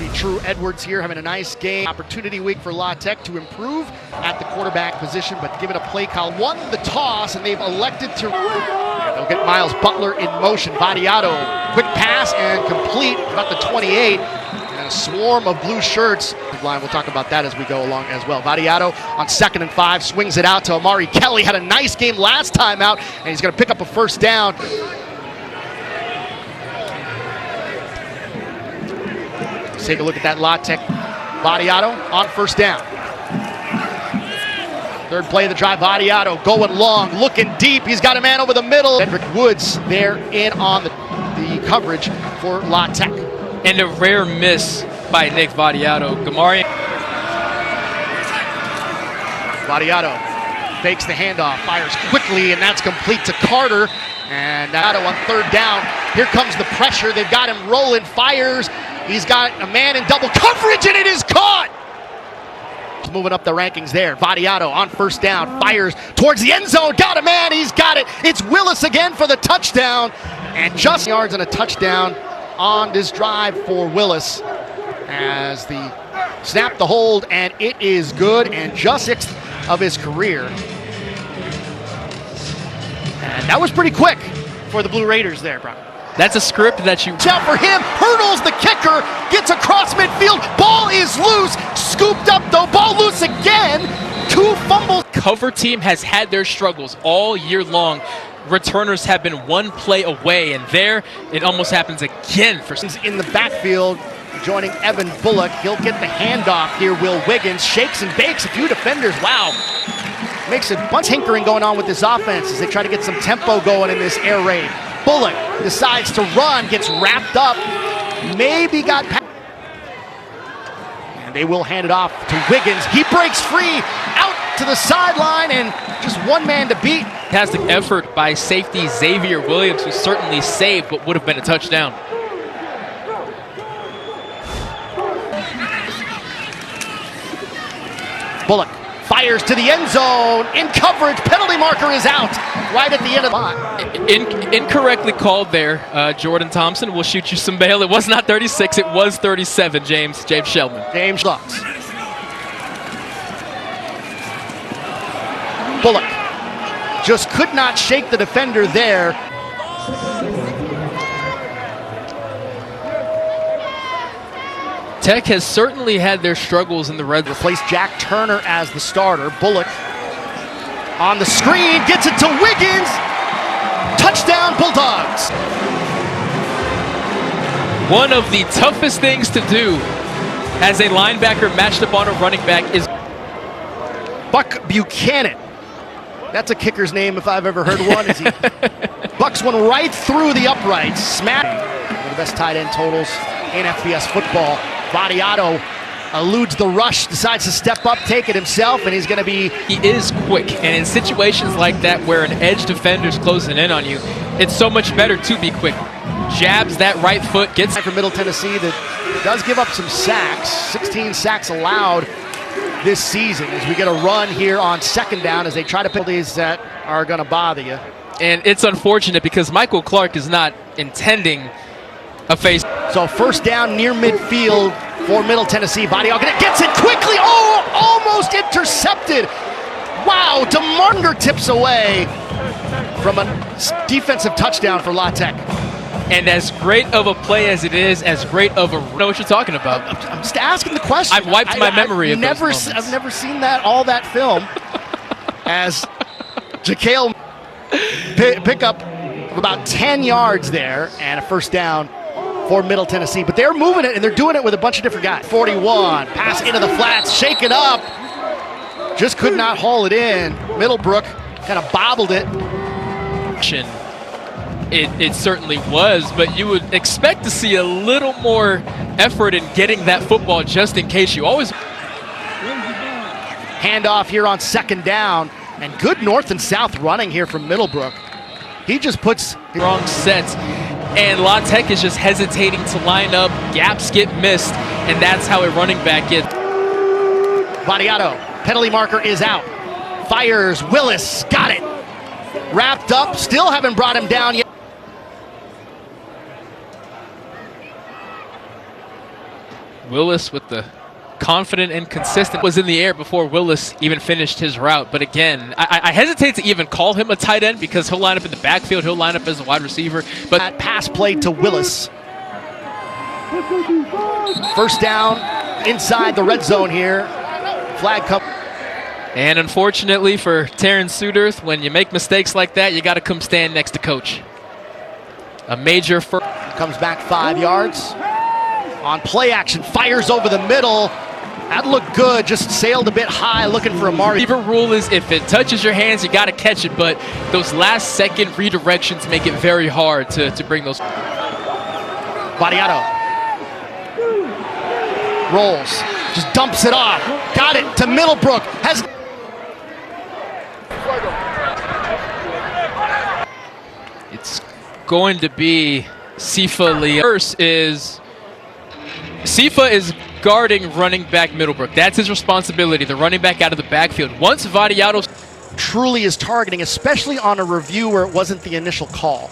See True Edwards here having a nice game. Opportunity week for La Tech to improve at the quarterback position, but give it a play call. Won the toss, and they've elected to. They'll get Miles Butler in motion. Vadiato, quick pass and complete about the 28. And a swarm of blue shirts. We'll talk about that as we go along as well. Vadiato on 2nd and 5 swings it out to Amari Kelly. Had a nice game last time out, and he's going to pick up a first down. Let's take a look at that La Tech. Vadiato on 1st down. 3rd play of the drive. Vadiato going long, looking deep. He's got a man over the middle. Cedric Woods there in on the coverage for La Tech. And a rare miss by Nick Vadiato. Gamari. Vadiato fakes the handoff, fires quickly, and that's complete to Carter. And Vadiato on 3rd down. Here comes the pressure. They've got him rolling, fires. He's got a man in double coverage, and it is caught. He's moving up the rankings there. Vadiato on 1st down, fires towards the end zone. Got a man, he's got it. It's Willis again for the touchdown. And just yards and a touchdown on this drive for Willis as the snap the hold, and it is good, and just 6th of his career. And that was pretty quick for the Blue Raiders there, Brock. That's a script that you... Out for him, hurdles the kicker, gets across midfield, ball is loose, scooped up though, ball loose again, 2 fumbles. Cover team has had their struggles all year long. Returners have been 1 play away, and there it almost happens again. For in the backfield, joining Evan Bullock, he'll get the handoff here. Will Wiggins shakes and bakes a few defenders. Wow, makes a bunch of tinkering going on with this offense as they try to get some tempo going in this air raid. Bullock decides to run, gets wrapped up, maybe got past. And they will hand it off to Wiggins. He breaks free, out to the sideline, and just 1 man to beat. Fantastic effort by safety Xavier Williams, who certainly saved what would have been a touchdown. Bullock fires to the end zone, in coverage, penalty marker is out, right at the end of the line. Incorrectly called there, Jordan Thompson will shoot you some bail. It was not 36, it was 37, James Sheldon. James Lux. Bullock just could not shake the defender there. Tech has certainly had their struggles in the red. Replaced Jack Turner as the starter. Bullock on the screen, gets it to Wiggins. Touchdown, Bulldogs. One of the toughest things to do as a linebacker matched up on a running back is Buck Buchanan. That's a kicker's name if I've ever heard one. Bucks one right through the uprights. Smack. One of the best tight end totals in FBS football. Vadiato eludes the rush, decides to step up, take it himself, and he's going to be... He is quick, and in situations like that where an edge defender's closing in on you, it's so much better to be quick. Jabs that right foot, gets... For Middle Tennessee that does give up some sacks. 16 sacks allowed this season as we get a run here on 2nd down as they try to pick these that are going to bother you. And it's unfortunate because Michael Clark is not intending a face. So 1st down near midfield for Middle Tennessee. Vadiato gets it quickly. Oh, almost intercepted. Wow, DeMarnger tips away from a defensive touchdown for La Tech. And as great of a play as it is, as great of a... I know what you're talking about. I'm just asking the question. I've wiped my memory of those moments. I've never seen all that film. As Jaquale pick up about 10 yards there and a 1st down for Middle Tennessee. But they're moving it, and they're doing it with a bunch of different guys. 41, pass into the flats, shake it up. Just could not haul it in. Middlebrook kind of bobbled it. It certainly was, but you would expect to see a little more effort in getting that football just in case. You always... Handoff here on 2nd down, and good north and south running here from Middlebrook. He just puts... Wrong sets, and La Tech is just hesitating to line up. Gaps get missed, and that's how a running back gets. Vadiato, penalty marker is out. Fires, Willis, got it. Wrapped up, still haven't brought him down yet. Willis with the confident and consistent was in the air before Willis even finished his route. But again, I hesitate to even call him a tight end because he'll line up in the backfield. He'll line up as a wide receiver. But that pass play to Willis. First down inside the red zone here. Flag come. And unfortunately for Terrence Suterth, when you make mistakes like that, you got to come stand next to coach. A major first. Comes back 5 yards. On play action, fires over the middle. That looked good, just sailed a bit high, looking for Amari. The rule is if it touches your hands, you got to catch it, but those last second redirections make it very hard to bring those. Variato rolls, just dumps it off. Got it to Middlebrook. It's going to be Sifa Lee. First is Sifa is guarding running back Middlebrook. That's his responsibility, the running back out of the backfield. Once Variato truly is targeting, especially on a review where it wasn't the initial call.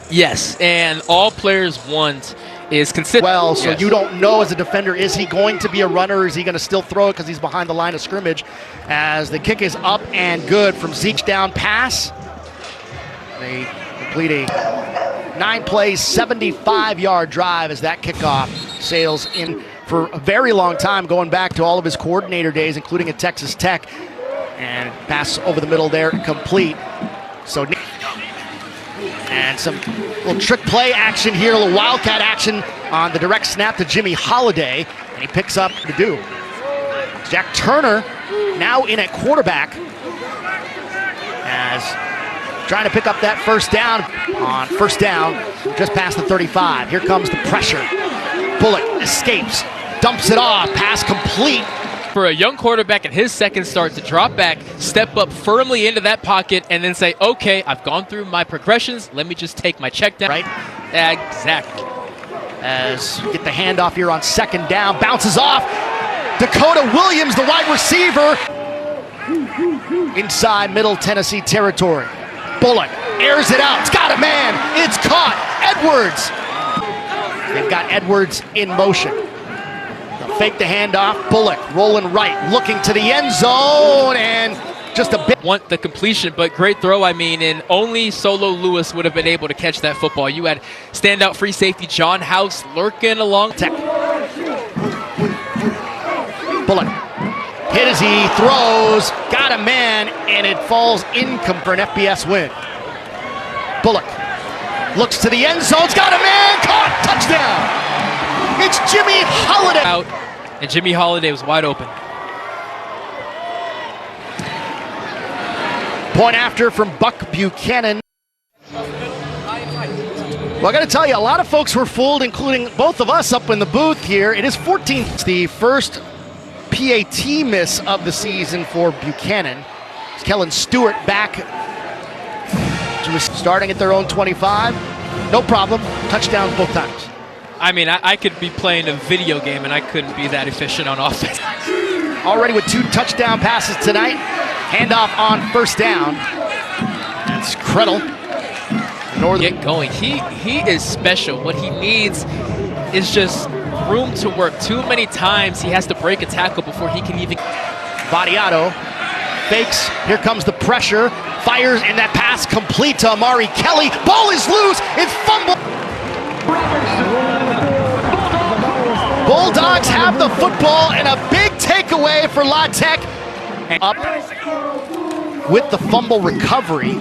Yes, and all players want is considered. Well, so yes. You don't know as a defender, is he going to be a runner or is he going to still throw it because he's behind the line of scrimmage? As the kick is up and good from Zeke's down pass. They complete a 9-play, 75-yard drive as that kickoff sails in for a very long time, going back to all of his coordinator days, including at Texas Tech. And pass over the middle there, complete. So, and some little trick play action here, a little wildcat action on the direct snap to Jimmy Holiday, and he picks up to do. Jack Turner now in at quarterback as trying to pick up that first down. On first down, just past the 35. Here comes the pressure. Bullock escapes, dumps it off, pass complete. For a young quarterback at his second start to drop back, step up firmly into that pocket, and then say, okay, I've gone through my progressions. Let me just take my check down. Right? Exactly. As get the handoff here on second down, bounces off. Dakota Williams, the wide receiver. Inside Middle Tennessee territory. Bullock airs it out. It's got a man. It's caught. Edwards. They've got Edwards in motion. They'll fake the handoff. Bullock rolling right, looking to the end zone, and just a bit. Want the completion, but great throw, I mean, and only Solo Lewis would have been able to catch that football. You had standout free safety John House lurking along. Tech. Bullock. Hit as he throws, got a man, and it falls incomplete for an FBS win. Bullock looks to the end zone, it's got a man, caught, touchdown! It's Jimmy Holiday. Out, and Jimmy Holiday was wide open. Point after from Buck Buchanan. Well, I got to tell you, a lot of folks were fooled, including both of us up in the booth here. It is 14th. It's the first PAT miss of the season for Buchanan. It's Kellen Stewart back to starting at their own 25. No problem. Touchdowns both times. I mean, I could be playing a video game and I couldn't be that efficient on offense. Already with 2 touchdown passes tonight. Handoff on first down. That's Kreddle. Get going. He is special. What he needs is just room to work. Too many times he has to break a tackle before he can even. Variato fakes. Here comes the pressure. Fires, and that pass complete to Amari Kelly. Ball is loose. It's fumbled. Bulldogs have the football, and a big takeaway for La Tech. Up with the fumble recovery.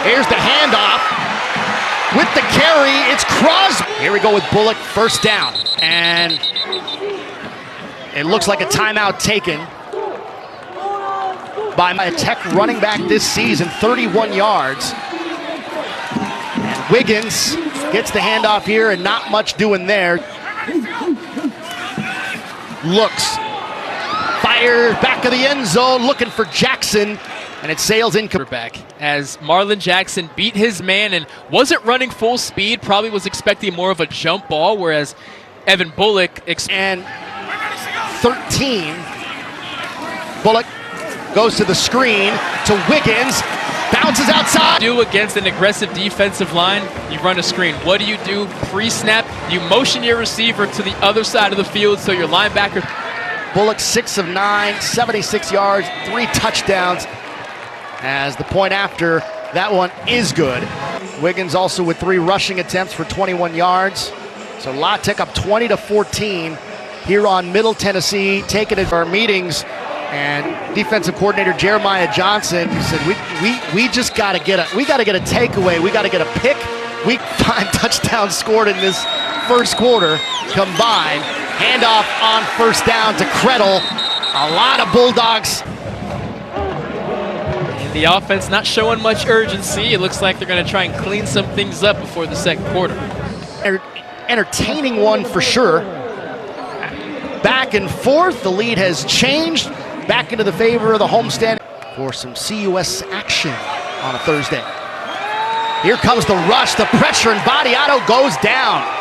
Here's the handoff. With the carry, it's Crosby. Here we go with Bullock, first down. And it looks like a timeout taken by a Tech running back this season, 31 yards. And Wiggins gets the handoff here and not much doing there. Looks, fires back of the end zone, looking for Jackson. And it sails in back as Marlon Jackson beat his man and wasn't running full speed, probably was expecting more of a jump ball, whereas Evan Bullock and 13. Bullock goes to the screen to Wiggins. Bounces outside. Do against an aggressive defensive line, you run a screen. What do? Pre-snap, you motion your receiver to the other side of the field so your linebacker. Bullock 6 of 9, 76 yards, 3 touchdowns. As the point after, that one is good. Wiggins also with 3 rushing attempts for 21 yards. So La Tech up 20-14 here on Middle Tennessee, taking it to our meetings. And defensive coordinator Jeremiah Johnson said, we just got to get a takeaway. We got to get a pick. Week 5 touchdown scored in this first quarter combined. Handoff on first down to Krettel. A lot of Bulldogs. And the offense not showing much urgency. It looks like they're going to try and clean some things up before the second quarter. Entertaining one for sure. Back and forth, the lead has changed. Back into the favor of the homestand for some CUS action on a Thursday. Here comes the rush, the pressure, and Badiato goes down.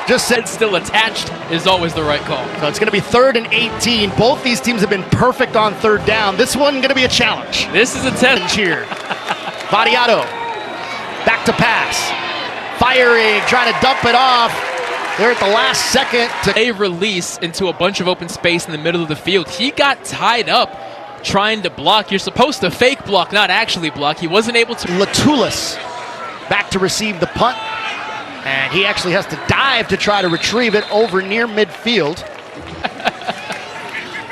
Just said still attached is always the right call. So it's going to be 3rd and 18. Both these teams have been perfect on third down. This one going to be a challenge. This is a test here. Badiato back to pass. Firing, trying to dump it off. They're at the last second to a release into a bunch of open space in the middle of the field. He got tied up trying to block. You're supposed to fake block, not actually block. He wasn't able to. Latulis back to receive the punt. And he actually has to dive to try to retrieve it over near midfield.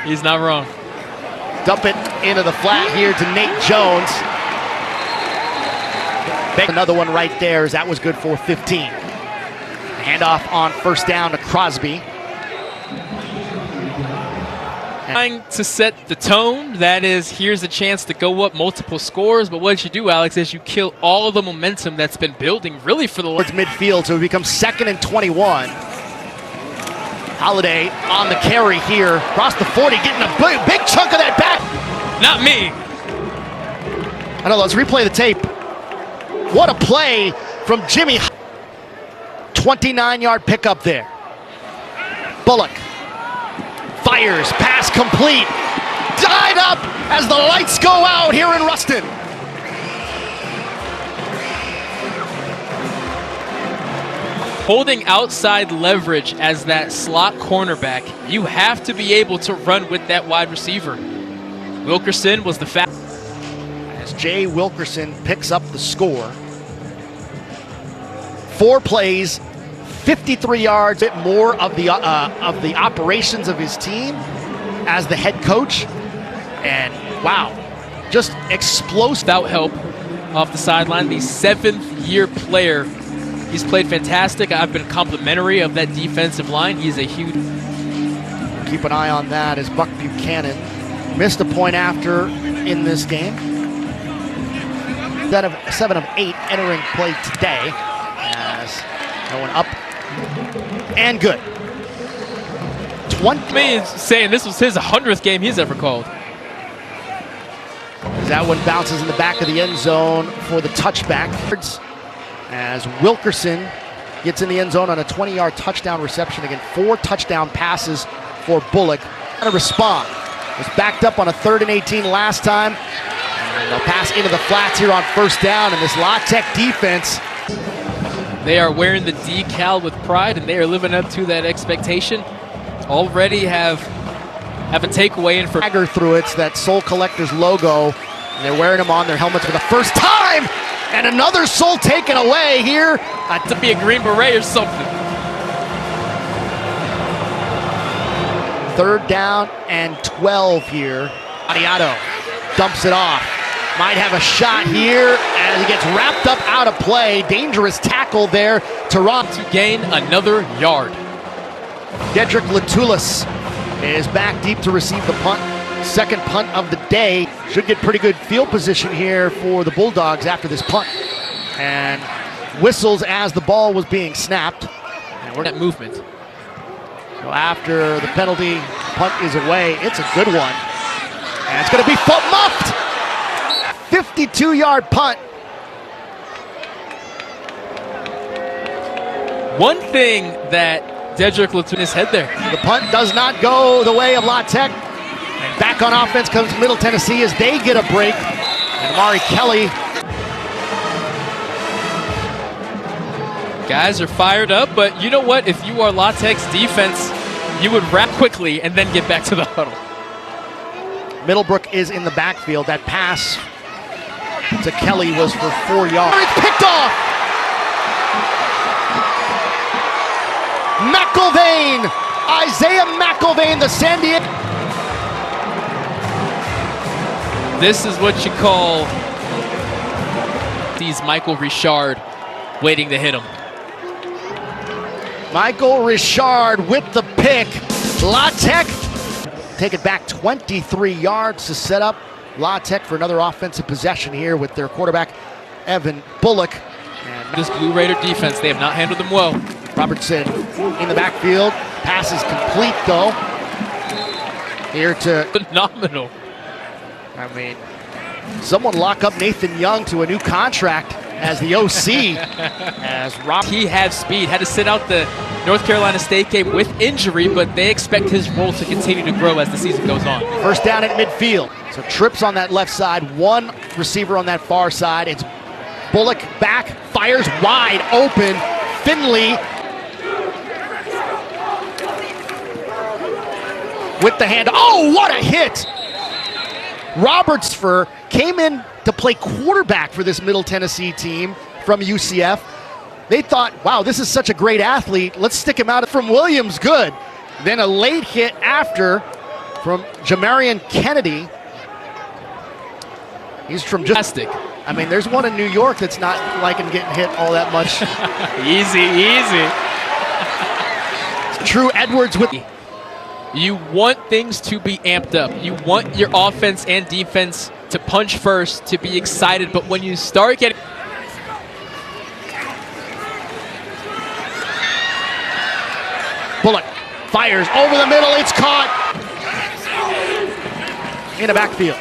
He's not wrong. Dump it into the flat here to Nate Jones. Another one right there as that was good for 15. Handoff on first down to Crosby. Trying to set the tone, that is, here's a chance to go up multiple scores, but what you do, Alex, is you kill all the momentum that's been building really for the towards midfield, so it becomes 2nd and 21. Holiday on the carry here, across the 40, getting a big chunk of that back. Not me. I know, let's replay the tape. What a play from Jimmy. 29-yard pickup there. Bullock fires, pass complete. Tied up as the lights go out here in Ruston. Holding outside leverage as that slot cornerback, you have to be able to run with that wide receiver. Wilkerson was the as Jay Wilkerson picks up the score. 4 plays, 53 yards, a bit more of the operations of his team as the head coach. And wow, just explosive. Without help off the sideline, the 7th-year player. He's played fantastic. I've been complimentary of that defensive line. He's a huge. Keep an eye on that as Buck Buchanan missed a point after in this game. 7 of 8 entering play today. As going up and good. 20. Me saying this was his 100th game he's ever called. That one bounces in the back of the end zone for the touchback. As Wilkerson gets in the end zone on a 20-yard touchdown reception. Again, 4 touchdown passes for Bullock. How to respond. Was backed up on a 3rd and 18 last time. And they'll pass into the flats here on first down. And this La Tech defense. They are wearing the decal with pride, and they are living up to that expectation. Already have a takeaway in for Dagger through it, that Soul Collectors logo. And they're wearing them on their helmets for the first time. And another soul taken away here. To be a Green Beret or something. 3rd down and 12 here. Badiato dumps it off. Might have a shot here as he gets wrapped up out of play. Dangerous tackle there. Toronto to gain another yard. Dedrick Latulis is back deep to receive the punt. 2nd punt of the day. Should get pretty good field position here for the Bulldogs after this punt. And whistles as the ball was being snapped. And we're at movement. So after the penalty, punt is away. It's a good one. And it's going to be foot muffed. 52-yard punt. One thing that Dedrick Latulis his head there. The punt does not go the way of La Tech. And back on offense comes Middle Tennessee as they get a break. And Amari Kelly Guys are fired up, but you know what? If you are La Tech's defense, you would wrap quickly and then get back to the huddle. Middlebrook is in the backfield. That pass to Kelly was for 4 yards. It's picked off! McIlvain! Isaiah McIlvain, the San Diego. This is what you call these Michael Richard waiting to hit him. Michael Richard with the pick. La Tech take it back 23 yards to set up La Tech for another offensive possession here with their quarterback, Evan Bullock. And this Blue Raider defense, they have not handled them well. Robertson in the backfield. Pass is complete, though. Here to... Phenomenal. I mean, someone lock up Nathan Young to a new contract as the OC. He had speed, had to sit out the North Carolina State game with injury, but they expect his role to continue to grow as the season goes on. First down at midfield. So trips on that left side, one receiver on that far side. It's Bullock back, fires wide open. Finley with the hand. Oh, what a hit! Robertsford came in to play quarterback for this Middle Tennessee team from UCF. They thought, wow, this is such a great athlete. Let's stick him out from Williams. Good. Then a late hit after from Jamarian Kennedy. He's from just... I mean, there's one in New York that's not liking getting hit all that much. Easy. True Edwards with... You want things to be amped up. You want your offense and defense to punch first, to be excited. But when you start getting... Bullock fires over the middle. It's caught. In the backfield.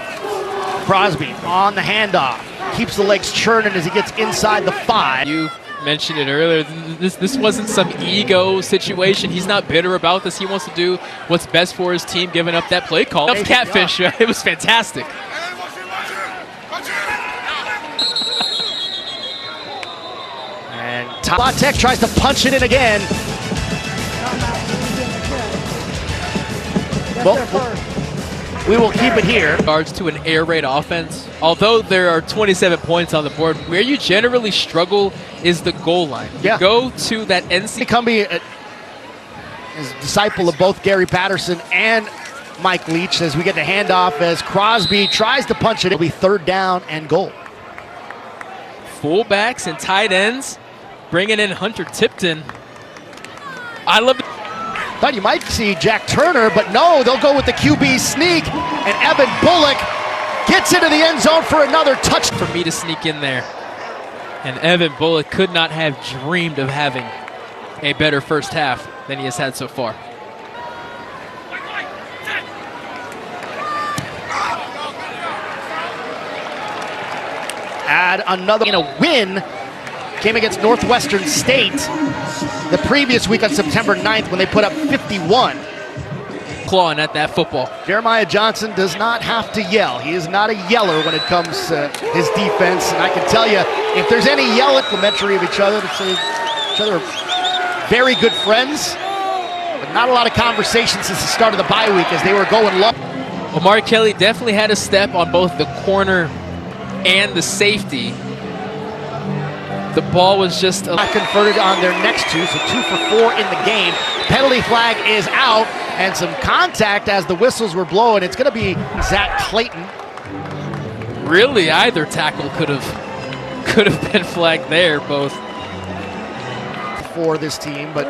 Crosby on the handoff. Keeps the legs churning as he gets inside the 5. You mentioned it earlier. This wasn't some ego situation. He's not bitter about this. He wants to do what's best for his team, giving up that play call. Catfish. It was fantastic. And La Tech tries to punch it in again. Well, we will keep it here. In regards to an air raid offense, although there are 27 points on the board, where you generally struggle is the goal line. You go to that NC. Cumbie is a disciple of both Gary Patterson and Mike Leach as we get the handoff as Crosby tries to punch it. It'll be 3rd down and goal. Fullbacks and tight ends bringing in Hunter Tipton. I love it. Thought you might see Jack Turner, but no, they'll go with the QB sneak, and Evan Bullock gets into the end zone for another touch. For me to sneak in there, and Evan Bullock could not have dreamed of having a better first half than he has had so far. Add another in a win. Came against Northwestern State the previous week on September 9th when they put up 51. Clawing at that football. Jeremiah Johnson does not have to yell. He is not a yeller when it comes to his defense. And I can tell you, if there's any yell complimentary of each other, each other are very good friends. But not a lot of conversation since the start of the bye week as they were going low. Omar Kelly definitely had a step on both the corner and the safety. The ball was just converted on their next 2, so 2 for 4 in the game. Penalty flag is out, and some contact as the whistles were blowing. It's going to be Zach Clayton. Really, either tackle could have been flagged there, both. For this team, but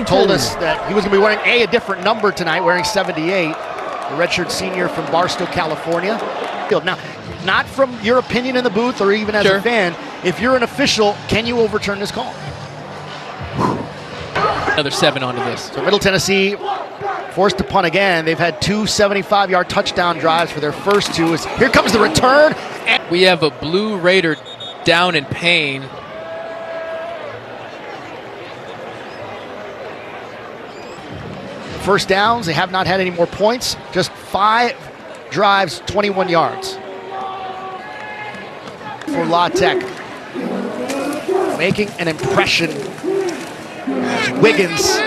told us that he was going to be wearing a different number tonight, wearing 78. The redshirt senior from Barstow, California. Now, not from your opinion in the booth or even as a fan, if you're an official, can you overturn this call? Another 7 onto this. So Middle Tennessee forced to punt again. They've had 2 75-yard touchdown drives for their first 2. Here comes the return. And we have a Blue Raider down in pain. First downs, they have not had any more points. Just 5 drives, 21 yards. For La Tech. Making an impression Wiggins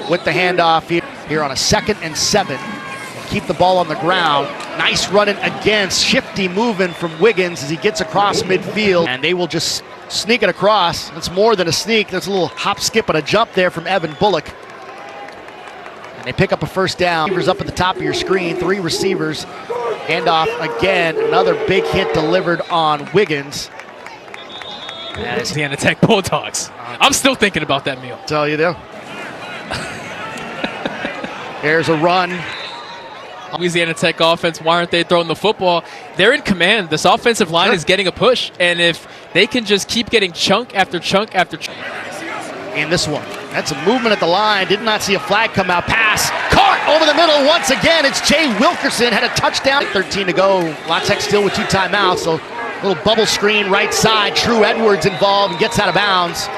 with the handoff here on a 2nd and 7. Keep the ball on the ground. Nice running against, shifty moving from Wiggins as he gets across midfield. And they will just sneak it across. That's more than a sneak. That's a little hop, skip, and a jump there from Evan Bullock. And they pick up a first down. Receivers up at the top of your screen. 3 receivers. Handoff again. Another big hit delivered on Wiggins. Louisiana Tech Bulldogs. I'm still thinking about that meal. Tell you though. There's a run. Louisiana Tech offense, why aren't they throwing the football? They're in command. This offensive line is getting a push, and if they can just keep getting chunk after chunk after chunk. In this one, that's a movement at the line. Did not see a flag come out. Pass caught over the middle once again. It's Jay Wilkerson, had a touchdown. 13 to go. La Tech still with 2 timeouts. So a little bubble screen right side. True Edwards involved and gets out of bounds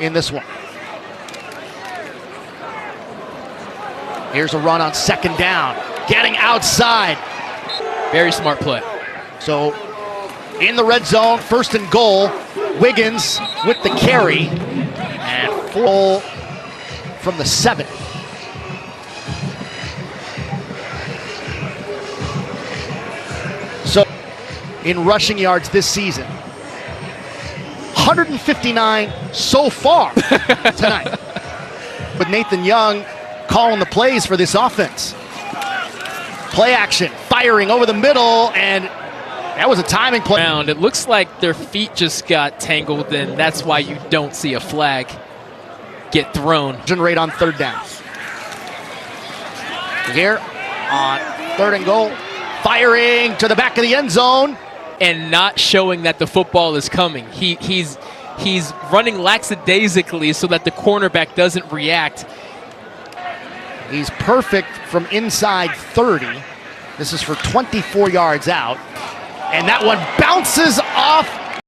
in this one. Here's a run on 2nd down. Getting outside. Very smart play. So in the red zone, 1st and goal. Wiggins with the carry. And full from the 7. So in rushing yards this season, 159 so far tonight. With Nathan Young calling the plays for this offense. Play action, firing over the middle, and that was a timing play. It looks like their feet just got tangled, and that's why you don't see a flag get thrown. Rate on 3rd down. Here on 3rd and goal, firing to the back of the end zone. And not showing that the football is coming. He's running lackadaisically so that the cornerback doesn't react. He's perfect from inside 30. This is for 24 yards out. And that one bounces off